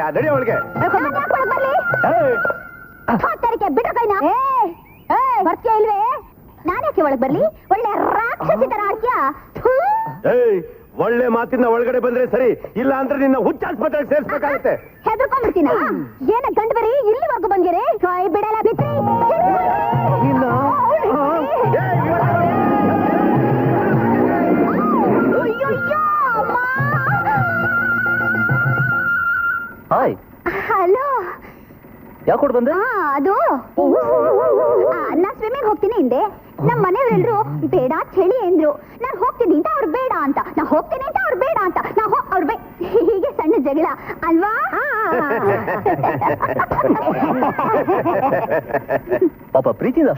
ಮಾಡ್ತೀಯಾ? ನಡಿ ಅವಳಿಗೆ. ಬಿಟ್ರ ಕೈನಾ ಬರ್ತೀಯ ಇಲ್ವೇ? ನಾನ್ಯಾಕೆ ಒಳಗ್ ಬರ್ಲಿ? ಒಳ್ಳೆ ರಾಕ್ಷಸಿ ತರ ಆಡ್ತೀಯಾ? ಒಳ್ಳೆ ಮಾತಿನ ಒಳಗಡೆ ಬಂದ್ರೆ ಸರಿ, ಇಲ್ಲ ಅಂದ್ರೆ ನಿನ್ನ ಹುಚ್ಚಾಸ್ಪತ್ರೆಗೆ ಸೇರ್ಸ್ಬೇಕಾಗತ್ತೆ. ಹೆದರ್ಕೊಂಡ್ಬಿಡ್ತೀನ? ಏನ ಗಂಡು ಬರೀ ಇಲ್ಲಿವರೆಗೂ ಬಂದಿರಿ? ಕೈ ಬಿಡಲ್ಲ ಬಿಟ್ರಿ. ಹಾಯ್. ಹಲೋ. ಯಾಕೆ ಬಂದೆ? ಅದು ನಾ ಸ್ವಿಮ್ಮಿಂಗ್ ಹೋಗ್ತೀನಿ ಹಿಂದೆ. ನಮ್ಮ ಮನೆಯವರೆಲ್ಲರೂ ಬೇಡ ಚಳಿ ಅಂದ್ರು. ನಾನು ಹೋಗ್ತೀನಿ ಅಂತ ಅವ್ರು ಬೇಡ ಅಂತ, ನಾ ಹೋಗ್ತೀನಿ ಅಂತ ಅವ್ರು ಬೇಡ ಅಂತ, ಅವ್ರು ಹೀಗೆ ಸಣ್ಣ ಜಗಳ ಅಲ್ವಾ? ಪಾಪ ಪ್ರೀತಿಯಿಂದ